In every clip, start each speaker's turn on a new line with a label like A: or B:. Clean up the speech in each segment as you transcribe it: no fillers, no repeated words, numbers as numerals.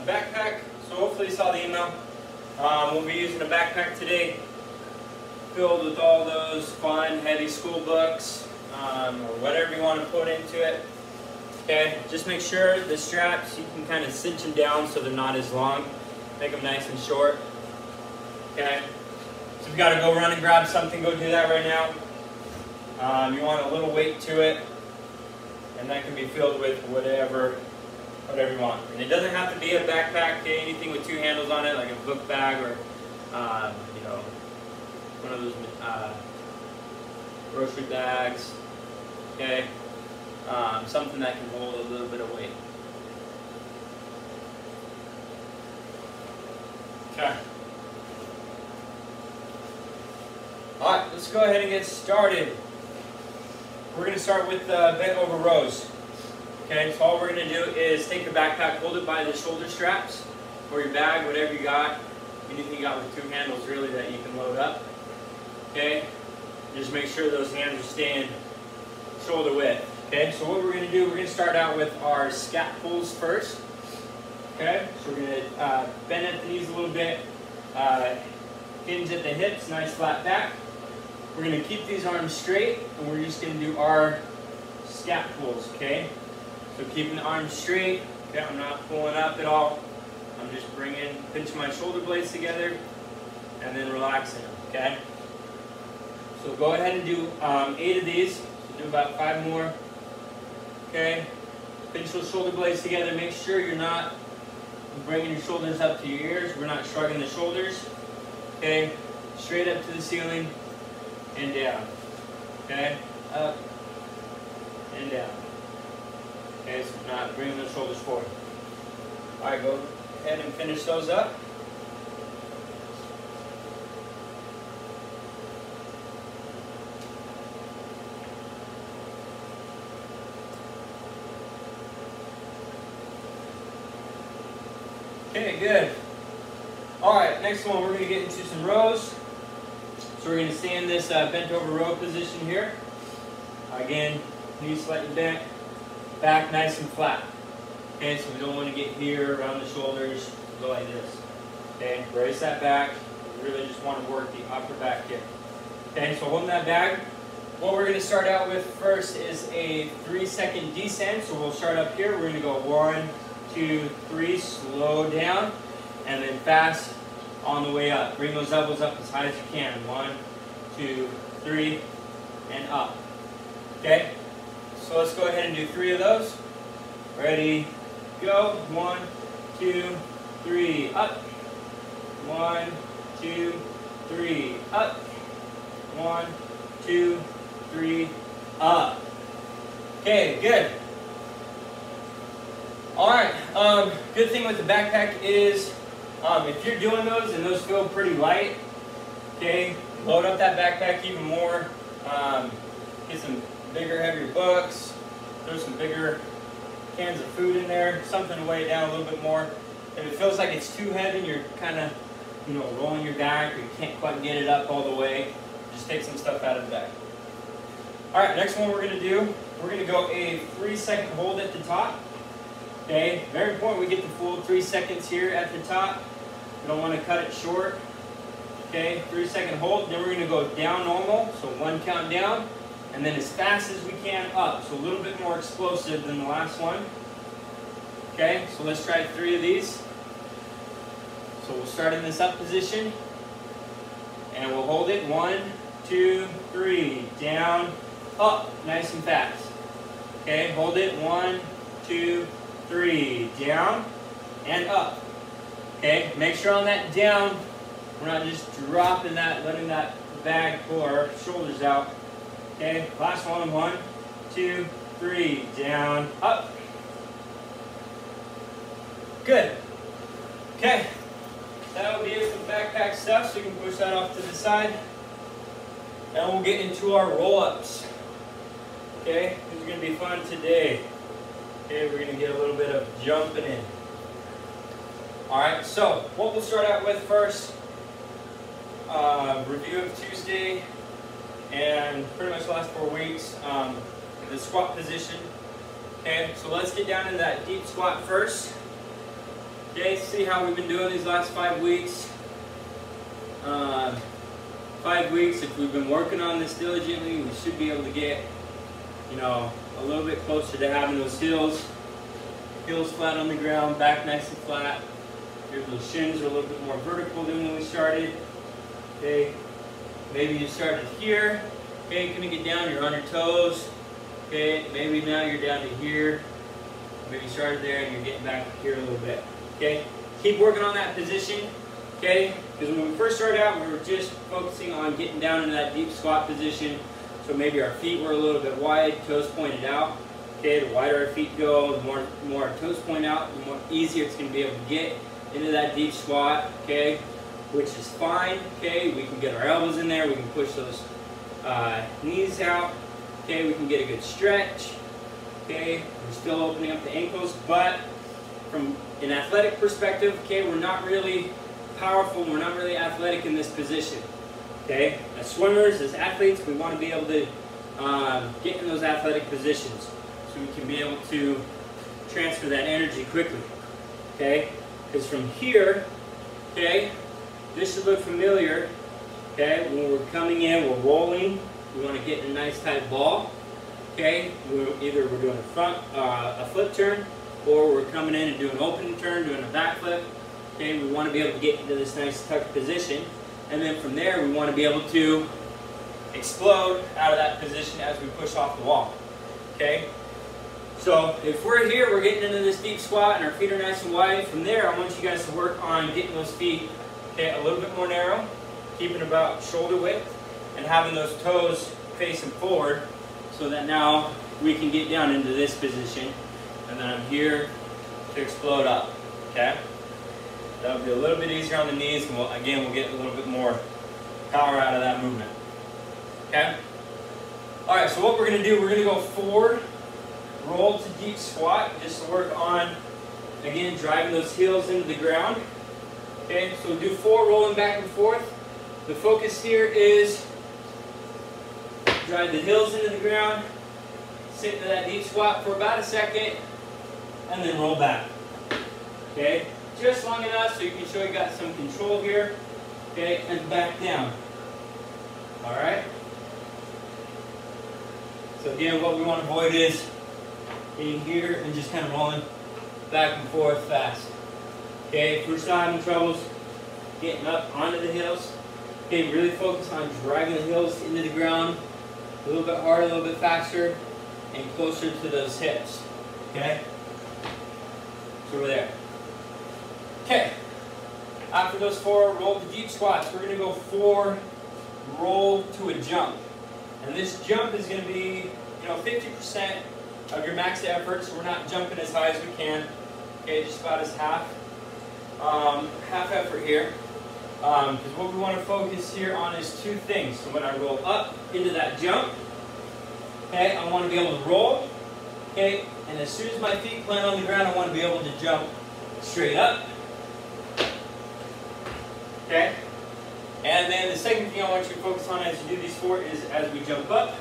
A: backpack. So hopefully you saw the email. We'll be using a backpack today filled with all those fun, heavy school books, or whatever you want to put into it. Okay, just make sure the straps, you can kind of cinch them down so they're not as long. Make them nice and short. Okay, so if you got to go run and grab something, go do that right now. You want a little weight to it, and that can be filled with whatever you want. And it doesn't have to be a backpack, okay? Anything with two handles on it, like a book bag or, you know, one of those grocery bags, okay? Something that can hold a little bit of weight. Okay. All right, let's go ahead and get started. We're going to start with bent over rows. Okay, so all we're going to do is take your backpack, hold it by the shoulder straps, or your bag, whatever you got, anything you got with two handles really that you can load up. Okay, just make sure those hands are staying shoulder width. Okay, so what we're going to do, we're going to start out with our scap pulls first. Okay, so we're going to bend at the knees a little bit, hinge at the hips, nice flat back. We're going to keep these arms straight, and we're just going to do our scap pulls, okay? So keeping the arms straight, okay, I'm not pulling up at all. I'm just pinching my shoulder blades together, and then relaxing them, okay? So go ahead and do 8 of these. So do about 5 more, okay? Pinch those shoulder blades together. Make sure you're not bringing your shoulders up to your ears. We're not shrugging the shoulders, okay? Straight up to the ceiling and down, okay? Up and down. Okay, so not bringing the shoulders forward. All right, go ahead and finish those up. Okay, good. All right, next one, we're going to get into some rows. So we're going to stay in this bent over row position here. Again, knees slightly bent. Back nice and flat. Okay, so we don't want to get here around the shoulders, go like this. Okay, brace that back. We really just want to work the upper back here. Okay, so holding that bag. What we're going to start out with first is a 3-second descent. So we'll start up here. We're going to go 1, 2, 3, slow down, and then fast on the way up. Bring those elbows up as high as you can. 1, 2, 3, and up. Okay? So let's go ahead and do 3 of those. Ready, go. 1, 2, 3, up. 1, 2, 3, up. 1, 2, 3, up. Okay, good. All right, good thing with the backpack is if you're doing those and those feel pretty light, okay, load up that backpack even more. Get some bigger, heavier books, throw some bigger cans of food in there, something to weigh it down a little bit more. If it feels like it's too heavy and you're kind of, you know, rolling your back or you can't quite get it up all the way, just take some stuff out of the bag. All right, next one we're going to do, we're going to go a 3-second hold at the top. Okay, very important we get the full 3 seconds here at the top. We don't want to cut it short. Okay, 3-second hold, then we're going to go down normal, so 1 count down. And then as fast as we can up, so a little bit more explosive than the last one. Okay, so let's try 3 of these. So we'll start in this up position, and we'll hold it. 1, 2, 3, down, up, nice and fast. Okay, hold it. 1, 2, 3, down, and up. Okay, make sure on that down, we're not just dropping that, letting that bag pull our shoulders out. Okay, last one. 1, 2, 3, down, up. Good. Okay, that'll be it for the backpack stuff, so you can push that off to the side. Now we'll get into our roll-ups. Okay, this is going to be fun today. Okay, we're going to get a little bit of jumping in. Alright, so what we'll start out with first, review of Tuesday and pretty much the last 4 weeks, the squat position. Okay, so let's get down in that deep squat first. Okay, see how we've been doing these last 5 weeks. 5 weeks, if we've been working on this diligently, we should be able to get, you know, a little bit closer to having those heels flat on the ground, back nice and flat. Those shins are a little bit more vertical than when we started. Okay, maybe you started here. Okay, gonna get down, you're on your toes. Okay, maybe now you're down to here. Maybe you started there and you're getting back here a little bit. Okay, keep working on that position. Okay, because when we first started out, we were just focusing on getting down into that deep squat position. So maybe our feet were a little bit wide, toes pointed out. Okay, the wider our feet go, the more our toes point out, the more easier it's going to be able to get into that deep squat. Okay, which is fine. Okay, we can get our elbows in there, we can push those knees out. Okay, we can get a good stretch. Okay, we're still opening up the ankles, but from an athletic perspective, okay, we're not really powerful, we're not really athletic in this position. Okay, as swimmers, as athletes, we want to be able to get in those athletic positions so we can be able to transfer that energy quickly. Okay, because from here, okay, this should look familiar. Okay, when we're coming in, we're rolling, we want to get in a nice tight ball. Okay, either we're doing a flip turn, or we're coming in and doing an open turn, doing a back flip. Okay, we want to be able to get into this nice tucked position, and then from there we want to be able to explode out of that position as we push off the wall. Okay, so if we're here, we're getting into this deep squat and our feet are nice and wide. From there, I want you guys to work on getting those feet, okay, a little bit more narrow, keeping about shoulder width, and having those toes facing forward, so that now we can get down into this position, and then I'm here to explode up. Okay. That'll be a little bit easier on the knees, and we'll get a little bit more power out of that movement. Okay? Alright, so what we're going to do, we're going to go forward, roll to deep squat, just to work on, again, driving those heels into the ground. Okay, so we'll do 4 rolling back and forth. The focus here is drive the heels into the ground, sit into that deep squat for about a second, and then roll back. Okay? Just long enough so you can show you got some control here. Okay, and back down. Alright? So again, what we want to avoid is being here and just kind of rolling back and forth fast. Okay, if we're still having troubles getting up onto the heels, okay, really focus on driving the heels into the ground a little bit harder, a little bit faster, and closer to those hips. Okay? So we're there. Okay, after those 4 roll to deep squats, we're going to go 4 roll to a jump. And this jump is going to be, 50% of your max effort, so we're not jumping as high as we can. Okay, just about as half effort here. Because what we want to focus here on is 2 things. So when I roll up into that jump, okay, I want to be able to roll. Okay, and as soon as my feet plant on the ground, I want to be able to jump straight up. Okay? And then the second thing I want you to focus on as you do these 4 is as we jump up,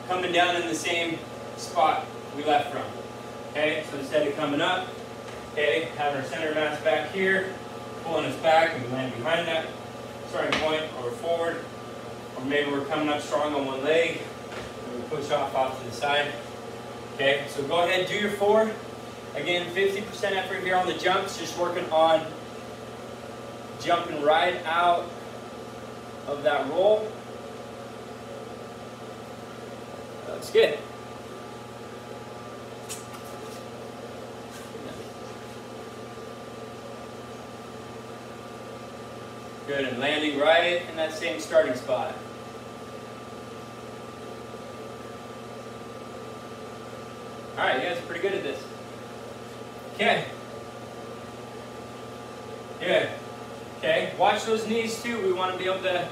A: coming down in the same spot we left from. Okay? So instead of coming up, okay, having our center mass back here, pulling us back and we land behind that starting point, or forward, or maybe we're coming up strong on one leg and we push off to the side. Okay? So go ahead, do your 4. Again, 50% effort here on the jumps, just working on jumping right out of that roll. That's good. Good, and landing right in that same starting spot. Alright, you guys are pretty good at this. Okay. Good. Okay, watch those knees too. We want to be able to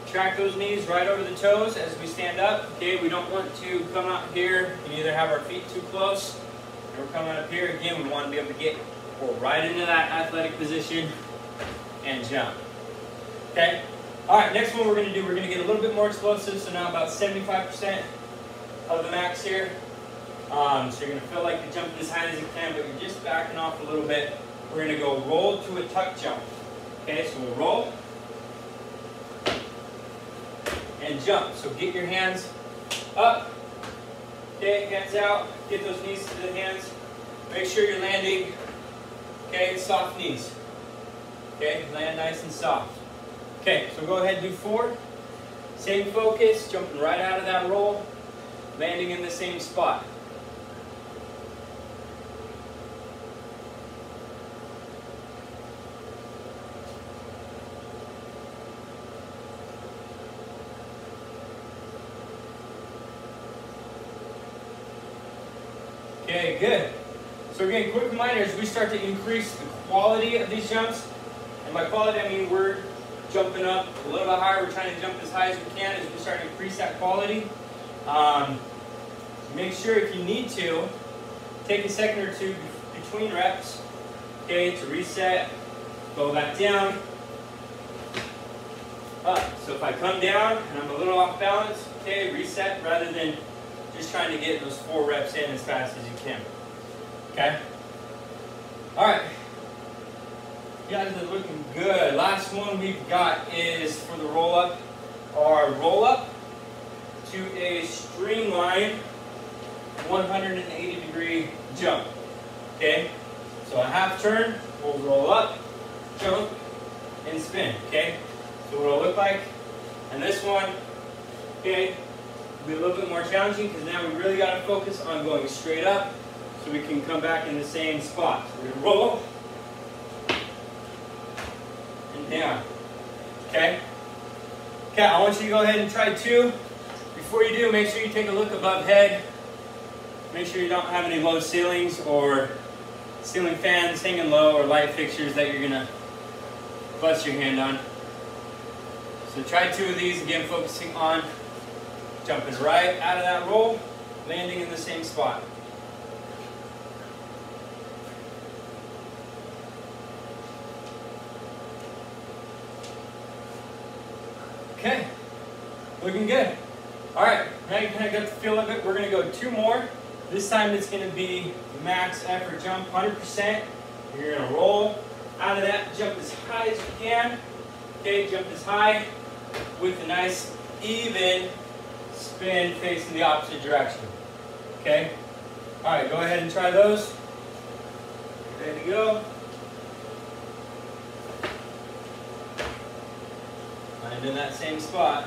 A: track those knees right over the toes as we stand up. Okay, we don't want to come out here and either have our feet too close, or we're coming up here. Again, we want to be able to pull right into that athletic position and jump. Okay, alright, next one we're going to do, we're going to get a little bit more explosive. So now about 75% of the max here. So you're going to feel like you're jumping as high as you can, but you're just backing off a little bit we're going to go roll to a tuck jump. Okay, so we'll roll and jump. So get your hands up. Okay, hands out. Get those knees to the hands. Make sure you're landing, okay, soft knees. Okay, land nice and soft. Okay, so go ahead and do 4. Same focus, jumping right out of that roll, landing in the same spot. Okay, good. So again, quick reminder, as we start to increase the quality of these jumps, and by quality I mean we're jumping up a little bit higher, we're trying to jump as high as we can as we start to increase that quality. Make sure if you need to, take a second or two between reps, okay, to reset, go back down, up. So if I come down and I'm a little off balance, okay, reset rather than just trying to get those 4 reps in as fast as you can. Okay? Alright. You guys are looking good. Last one we've got is for the roll-up. Our roll-up to a streamline 180-degree jump. Okay? So a half turn, we'll roll up, jump, and spin. Okay? So what it'll look like. And this one, okay, will be a little bit more challenging because now we really got to focus on going straight up so we can come back in the same spot. So we're going to roll and down. Okay? Okay, I want you to go ahead and try 2. Before you do, make sure you take a look above head. Make sure you don't have any low ceilings or ceiling fans hanging low or light fixtures that you're going to bust your hand on. So try 2 of these, again focusing on jumping right out of that roll, landing in the same spot. Okay, looking good. All right, now you kind of got the feel of it. We're gonna go 2 more. This time it's gonna be max effort jump, 100%. You're gonna roll out of that, jump as high as you can. Okay, jump as high with a nice even spin facing the opposite direction. Okay? All right, go ahead and try those. Ready to go. Land in that same spot.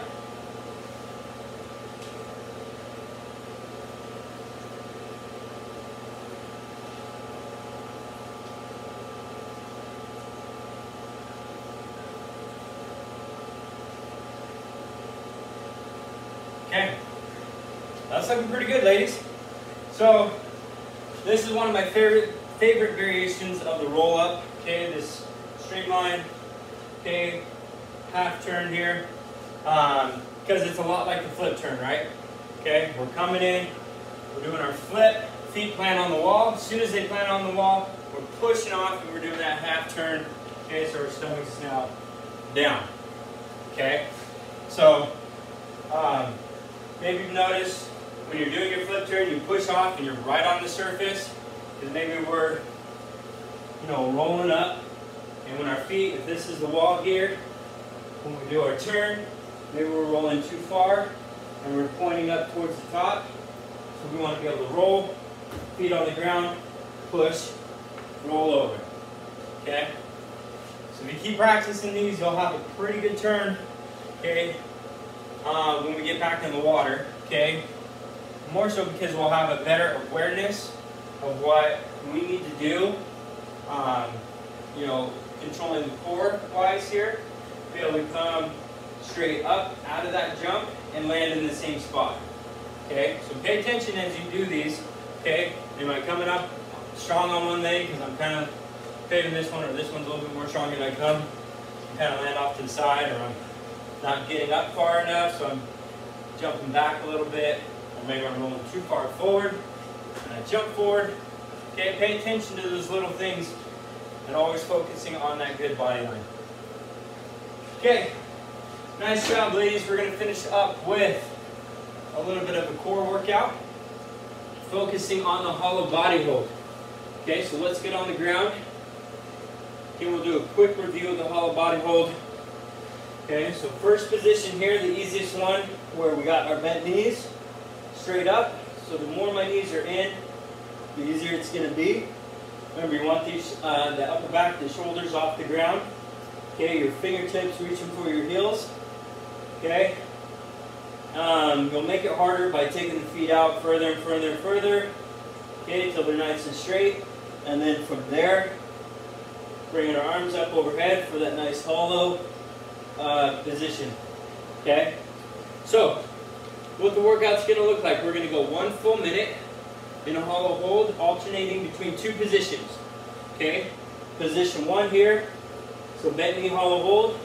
A: Okay, that's looking pretty good, ladies. So this is one of my favorite variations of the roll up. Okay, this streamline. Okay, half turn here, because it's a lot like the flip turn, right? Okay, we're coming in, we're doing our flip, feet plant on the wall. As soon as they plant on the wall, we're pushing off and we're doing that half turn. Okay, so our stomach is now down. Okay, so maybe you've noticed when you're doing your flip turn, you push off and you're right on the surface, because maybe we're, rolling up, and when our feet, if this is the wall here, when we do our turn, maybe we're rolling too far and we're pointing up towards the top. So we want to be able to roll, feet on the ground, push, roll over. Okay? So if you keep practicing these, you'll have a pretty good turn. Okay? When we get back in the water. Okay? More so because we'll have a better awareness of what we need to do. Controlling the core wise here. Be able to come straight up out of that jump and land in the same spot. Okay, so pay attention as you do these. Okay, am I coming up strong on one leg because I'm kind of favoring this one, or this one's a little bit more strong and I come and kind of land off to the side, or I'm not getting up far enough, so I'm jumping back a little bit, or maybe I'm rolling too far forward and I jump forward. Okay, pay attention to those little things and always focusing on that good body line. Okay, nice job, ladies. We're going to finish up with a little bit of a core workout, focusing on the hollow body hold. Okay, so let's get on the ground Okay, we'll do a quick review of the hollow body hold. Okay, so first position here, the easiest one, where we got our bent knees straight up. So the more my knees are in, the easier it's going to be. Remember, you want these, the upper back, the shoulders off the ground. Okay, your fingertips reaching for your heels. Okay, you'll make it harder by taking the feet out further and further and further. Okay, till they're nice and straight. And then from there, bringing our arms up overhead for that nice hollow position. Okay, so what the workout's going to look like, we're going to go 1 full minute in a hollow hold, alternating between 2 positions. Okay, position 1 here, so bent knee hollow hold,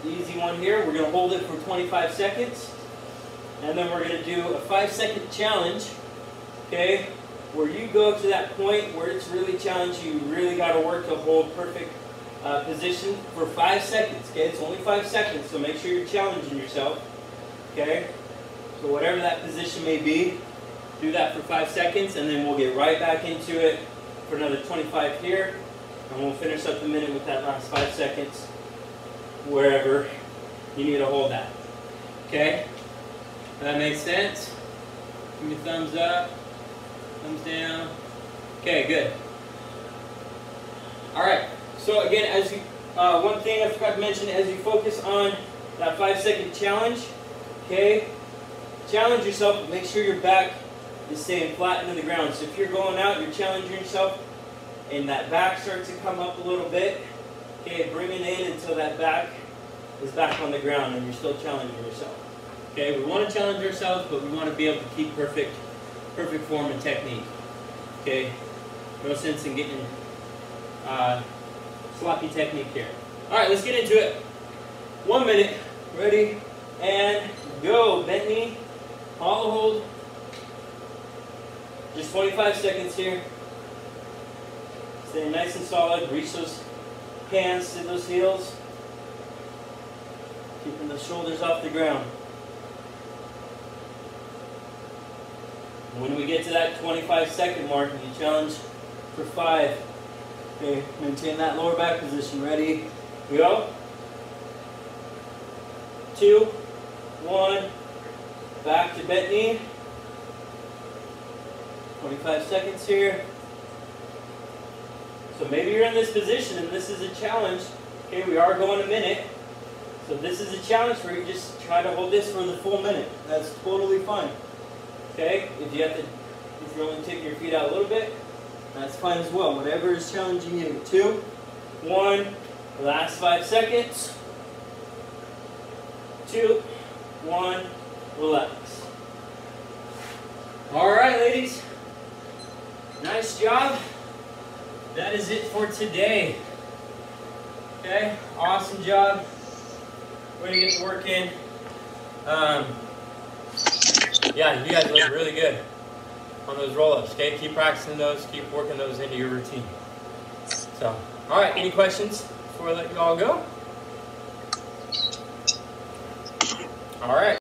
A: the easy one here. We're going to hold it for 25 seconds, and then we're going to do a 5-second challenge. Okay, where you go to that point where it's really challenging, you really got to work to hold perfect position for 5 seconds. Okay, it's only 5 seconds, so make sure you're challenging yourself. Okay, so whatever that position may be, do that for 5 seconds, and then we'll get right back into it for another 25 here, and we'll finish up the minute with that last 5 seconds wherever you need to hold that. Okay, that makes sense? Give me a thumbs up, thumbs down. Okay, good. All right. So again, as you, one thing I forgot to mention, as you focus on that 5-second challenge, okay, challenge yourself, but make sure your back is staying flat into the ground. So if you're going out, you're challenging yourself, and that back starts to come up a little bit, okay, bring it in until that back is back on the ground, and you're still challenging yourself. Okay, we want to challenge ourselves, but we want to be able to keep perfect form and technique. Okay, no sense in getting sloppy technique here. All right, let's get into it. 1 minute, ready, and go. Bent knee, hollow hold. Just 25 seconds here. Stay nice and solid. Reach those hands to those heels. Keeping the shoulders off the ground. When we get to that 25-second mark, you challenge for 5. Okay, maintain that lower back position. Ready? Go. 2, 1. Back to bent knee. 25 seconds here. So maybe you're in this position and this is a challenge. Okay, we are going a minute. So this is a challenge for you. Just try to hold this for the full minute. That's totally fine. Okay, if you're only taking your feet out a little bit, that's fine as well. Whatever is challenging you. 2, 1, last 5 seconds. 2, 1, relax. All right, ladies. Nice job. That is it for today. Okay, awesome job. Way to get the work in. Yeah, you guys look really good on those roll-ups. Okay, keep practicing those. Keep working those into your routine. So, all right. Any questions before I let you all go? All right.